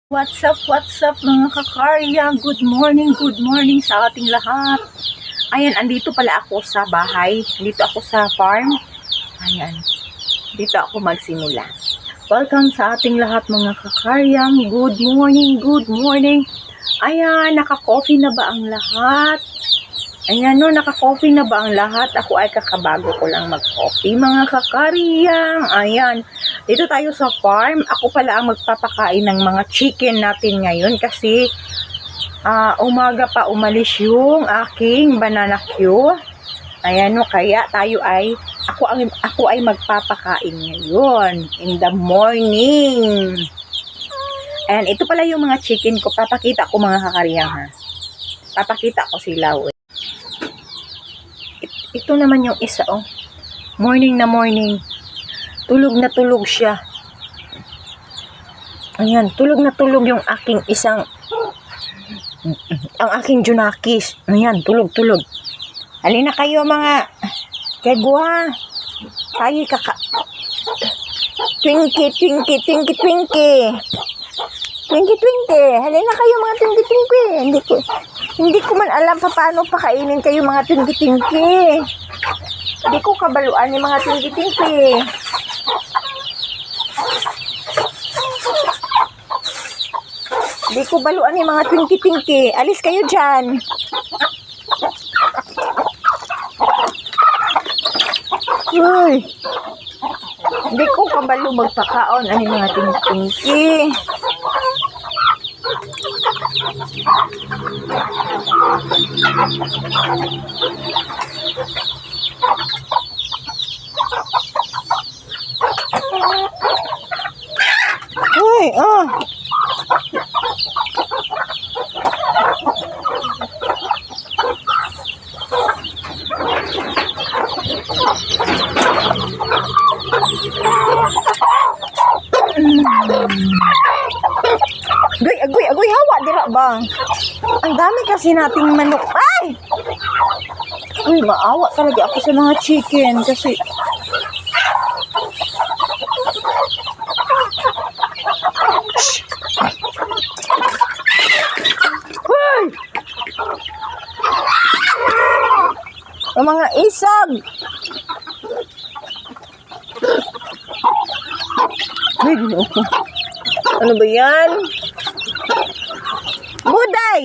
What's up mga kakarya? Good morning sa ating lahat. Ayan, andito pala ako sa bahay. Dito ako sa farm. Ayan, dito ako magsimula. Welcome sa ating lahat mga kakarya. Good morning. Ayan, naka-coffee na ba ang lahat? Ayan no, naka-coffee na ba ang lahat? Ako ay kakabago ko lang mag-coffee mga kakarya. Ayan, dito tayo sa farm. Ako pala ang magpapakain ng mga chicken natin ngayon kasi umaga pa umalis yung aking banana queue. Ayan no, kaya ako ay magpapakain ngayon in the morning. Ayan, ito pala yung mga chicken ko. Papakita ko mga kakarya ha. Papakita ko sila. Ito naman yung isa oh. Morning na morning. Tulog na tulog siya. Ayan, tulog na tulog yung aking ang aking junakis. Ayan, tulog. Halina kayo mga kegwa. Tayo Twinkie. Halina kayo mga twinkie. Hindi ko man alam paano pakainin kayo mga twinkie. Hindi ko kabaluan yung mga twinkie. Hindi ko baluan yung mga twinkie. Alis kayo dyan. Uy. Hindi ko kabalo magpakaon ang mga twinkie. Uy, Agoy, hawa dira ba? Ang dami kasi nating manok. Ay! Uy, maawa talaga ako sa mga chicken kasi Uy! Ang mga isag. Uy, ano ba yan? Buday!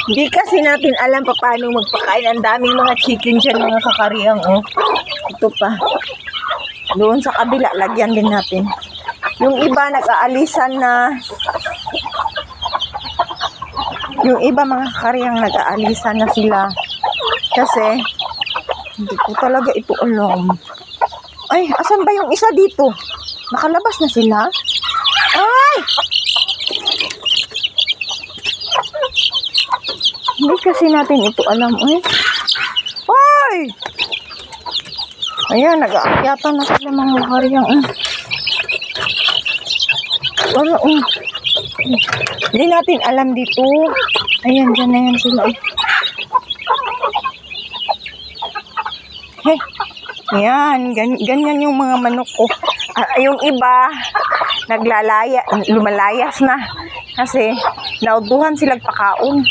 Hindi kasi natin alam paano magpakain. Ang daming mga chicken dyan mga kakariyang. Oh. Ito pa. Doon sa kabila, lagyan din natin. Yung iba nag-aalisan na. Yung iba mga kakariyang nag-aalisan na sila. Kasi hindi ko talaga ito alam. Ay, asan ba yung isa dito? Nakalabas na sila? Ay! Hindi kasi natin ito alam. Ay! Ayan, nag-aakyatan na sila mga karyang. Hindi natin alam dito. Ayan, dyan na yan sila. Hey, yan, ganyan yung mga manok ko. Yung iba, lumalayas na. Kasi, nauduhan silang pakaon.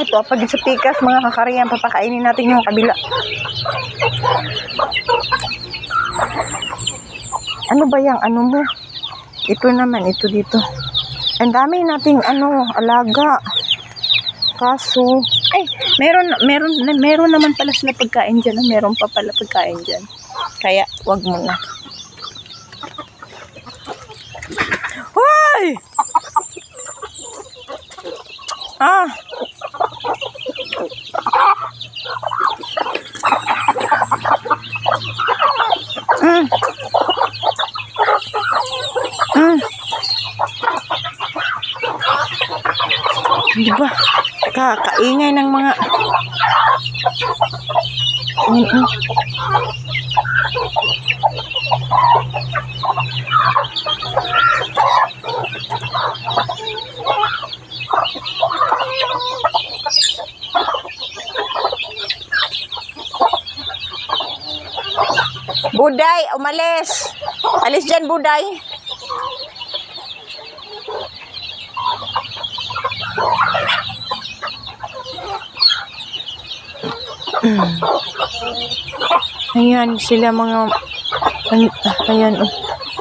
Ito, pag sa pikas, mga kakariyan, papakainin natin yung kabila. Ano ba yung ano mo? Ito naman, ito dito. Ang dami nating alaga. Kaso, meron naman pala sila pagkain dyan. Meron pa pala pagkain dyan. Kaya, wag mo na. Hoy! Di ba? Kakaingay ng mga Buday, umalis. Alis dyan, Buday. Ayan, sila mga... Ayan, oh.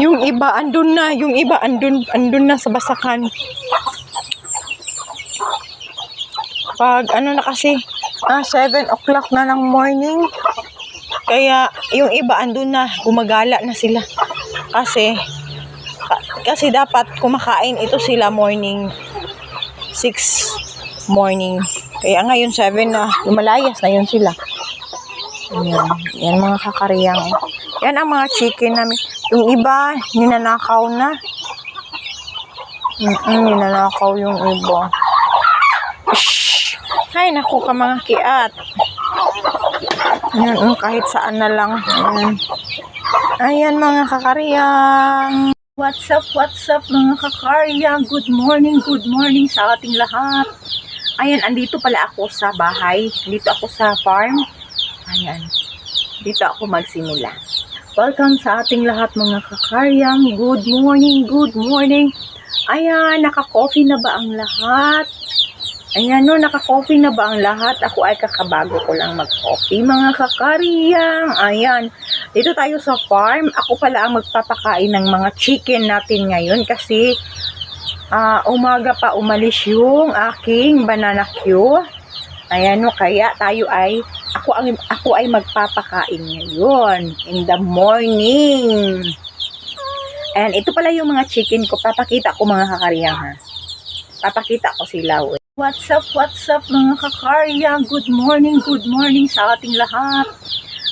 Yung iba, andun na. Yung iba, andun na sa basakan. Pag, ano na kasi, 7 o'clock na ng morning. Kaya, yung iba, andun na. Gumagala na sila. Kasi dapat kumakain ito sila morning 6 morning. Kaya ngayon 7 na. Lumalayas na yun sila. Ayan. Yan mga kakariyang. Yan ang mga chicken namin. Yung iba, ninanakaw na. Ninanakaw yung iba. Shhh! Ay, naku ka mga kiat. Ayan, kahit saan na lang. Ayan mga kakariyang. What's up mga kakariyang? Good morning sa ating lahat. Ayan, andito pala ako sa bahay. Dito ako sa farm. Ayan, dito ako magsimula. Welcome sa ating lahat mga kakariyang. Good morning. Ayan, naka-coffee na ba ang lahat? Ayan no, naka-coffee na ba ang lahat? Ako ay kakabago ko lang mag-coffee mga kakariyang. Ayan, dito tayo sa farm. Ako pala ang magpapakain ng mga chicken natin ngayon kasi umaga pa umalis yung aking banana queue. Ayan no, kaya ako ay magpapakain ngayon in the morning. Ayan, ito pala yung mga chicken ko. Papakita ko mga kakariyang ha. Papakita ko sila. What's up mga kakariyang? Good morning sa ating lahat.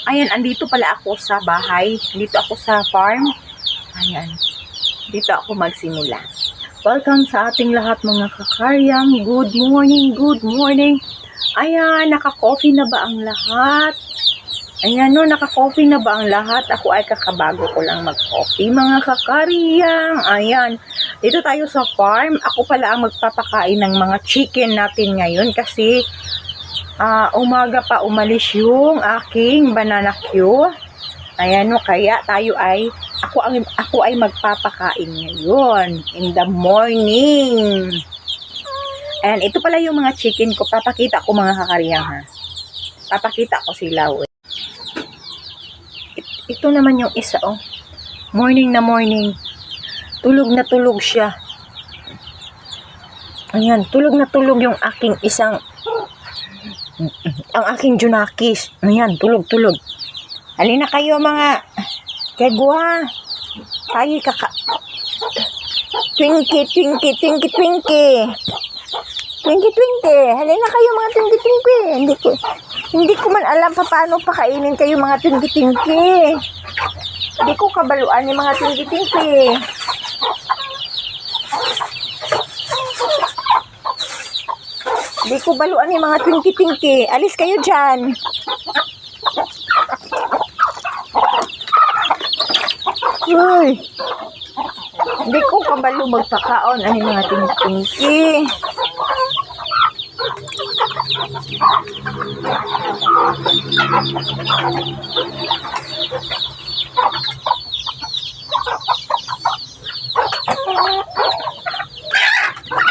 Ayan, andito pala ako sa bahay. Dito ako sa farm. Ayan, dito ako magsimula. Welcome sa ating lahat mga kakariyang. Good morning. Ayan, naka-coffee na ba ang lahat? Ayan no, naka-coffee na ba ang lahat? Ako ay kakabago ko lang mag-coffee mga kakariyang. Ayan, dito tayo sa farm. Ako pala ang magpapakain ng mga chicken natin ngayon kasi umaga pa umalis yung aking banana queue. Ayan no, kaya ako ay magpapakain ngayon in the morning. Ayan, ito pala yung mga chicken ko. Papakita ko mga kakariyang ha. Papakita ko sila. Ito naman yung isa oh. Morning na morning. Tulog na tulog siya. Ayan, tulog na tulog yung aking ang aking junakis. Ayan, tulog. Halina kayo mga kegwa. Tayo Twinkie. Halina kayo mga twinkie. Hindi ko man alam paano pakainin kayo mga twinkie. Hindi ko kabaluan yung mga twinkie. Hindi ko baluan yung mga twinkie. Alis kayo dyan. Uy. Hindi ko kabalo magpakaon ang mga twinkie.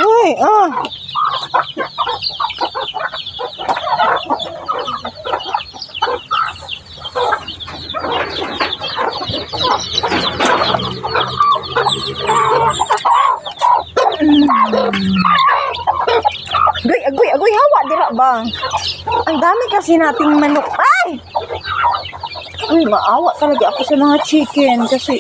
Uy, Agoy, hawa dira ba? Ang dami kasi nating manok. Ay! Uy, maawa talaga ako sa mga chicken kasi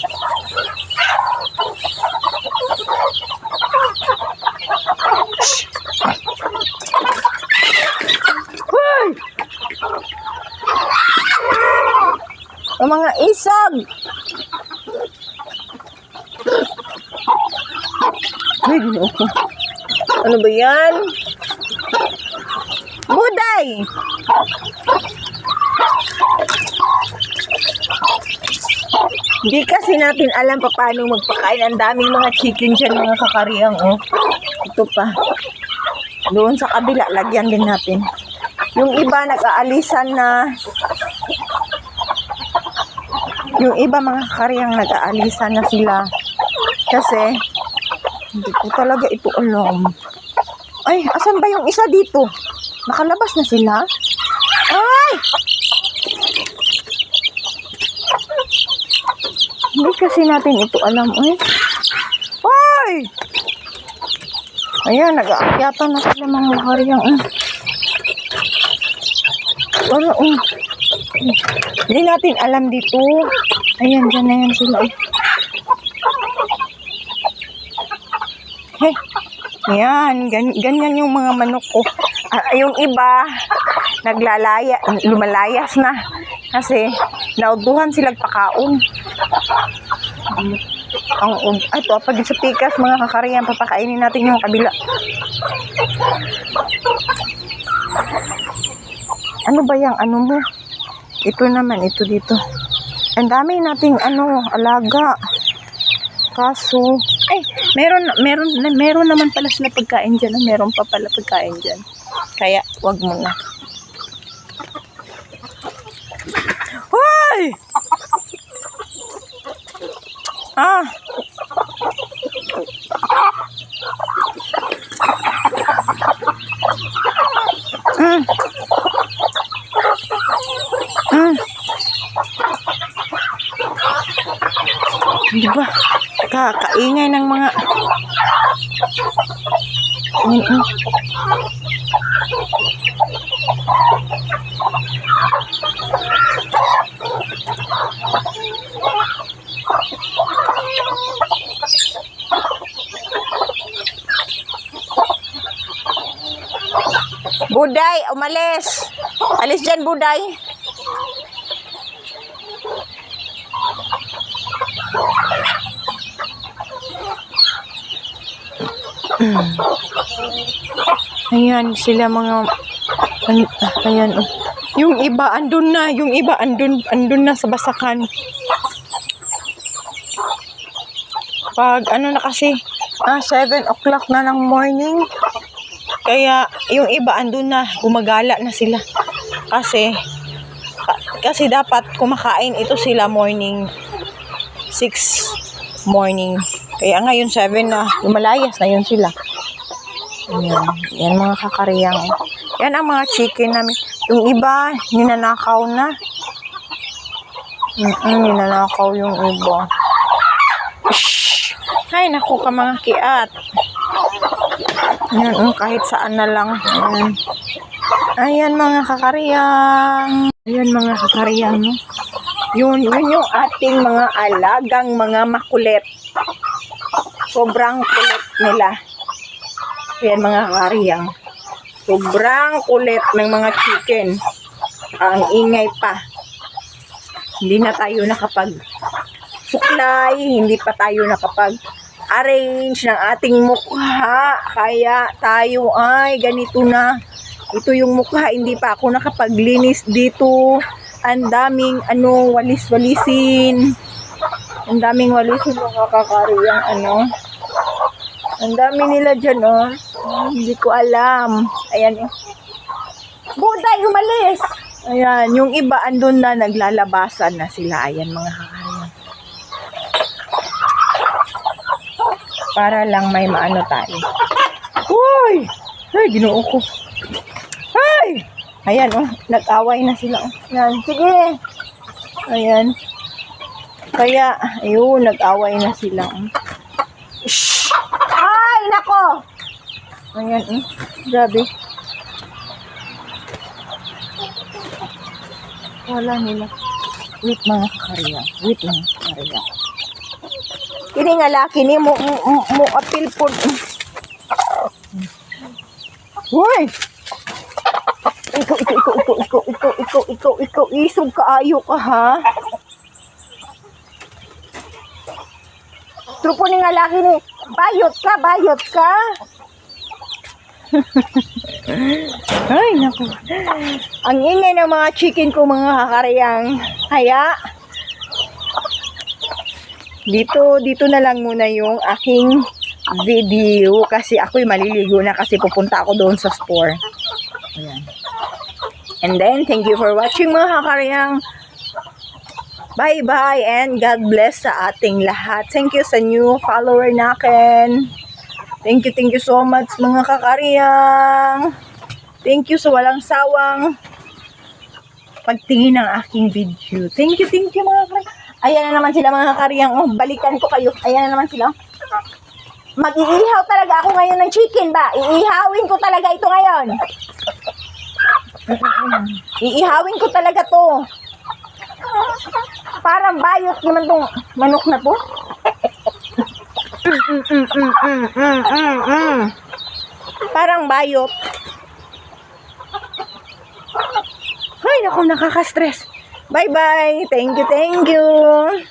Uy! Ang mga isag. Ay, ginoo ko. Ano ba yan? Buday! Hindi kasi natin alam paano magpakain. Ang daming mga chicken dyan mga kakariyang. Oh. Ito pa. Doon sa kabila, lagyan din natin. Yung iba nag-aalisan na. Yung iba mga kakaryang nag-aalisan na sila. Kasi, hindi ko talaga ito alam. Ay, asan ba yung isa dito? Nakalabas na sila? Ay! Hindi kasi natin ito alam. Ay! Ayan, nag-aakyatan na sila mga kakaryang. Hindi natin alam dito. Ayan, dyan na yan sila. Hey, yan, ganyan yung mga manok ko. Yung iba, lumalayas na. Kasi, nauduhan silang pakaon. Ito, pag sa pikas, mga kakariyan, papakainin natin yung kabila. Ano ba yung ano mo? Ito naman, ito dito. Ang dami nating alaga. Kaso, meron naman pala sila pagkain dyan. Meron pa pala pagkain dyan. Kaya, wag mo na. Hoy! Di ba? Kakaingay ng mga Buday, umalis. Alis dyan, Buday. Ayan, sila mga ayan. Yung iba andun na, andun na sa basakan. Pag na kasi 7 o'clock na ng morning. Kaya yung iba andun na, gumagala na sila. Kasi dapat kumakain ito sila morning 6 morning. Kaya ngayon 7 na, lumalayas na yun sila. Yan mga kakariyang. Yan ang mga chicken namin. Yung iba, ninanakaw na. Ninanakaw yung iba. Shhh! Ay, naku ka mga kiat. Yan, kahit saan na lang. Ayan mga kakariyang. Ayan mga kakariyang. Yun yung ating mga alagang mga makulit. Sobrang kulit nila. Ayan mga kakariyang. Sobrang kulit ng mga chicken. Ang ingay pa. Hindi na tayo nakapag-suklay. Hindi pa tayo nakapag-arrange ng ating mukha. Kaya tayo ay ganito na. Ito yung mukha. Hindi pa ako nakapaglinis dito. Ang daming walis-walisin. Ang daming walisin mga kakariyang Ang dami nila dyan, Hindi ko alam. Ayan, Buday, umalis! Ayan, yung iba andun na, naglalabasan na sila. Ayan, mga kakariyang. Para lang may maano tayo. Uy! Ay, ginoo ko. Ay! Ayan, nag-away na sila. Ayan, sige. Ayan. Kaya, ayun, nag-away na sila. Shhh! Ay, nako! Ayan, grabe. Wala nila. Wait mga kakariyang. Kini nga laki ni mo apil po. Hoy! Ikaw, isog kaayo ka, ha? Trupo ni nga laki ni, bayot ka. Ay, naku. Ang ingay ng mga chicken ko, mga kakariyang. Kaya, dito na lang muna yung aking video kasi ako'y maliligo na kasi pupunta ako doon sa store. Ayan. And then, thank you for watching mga kakariyang. Bye-bye and God bless sa ating lahat. Thank you sa new follower nakin. Thank you so much mga kakariyang. Thank you sa walang sawang pagtingin ng aking video. Thank you mga kakariyang. Ayan na naman sila mga kakariyang. Oh, balikan ko kayo. Ayan na naman sila. Mag-iihaw talaga ako ngayon ng chicken ba? Iihawin ko talaga ito ngayon. Iihawin ko talaga to. Parang bayot naman tong manok na to. Parang bayot. Ay, naku, nakaka-stress. Bye-bye. Thank you.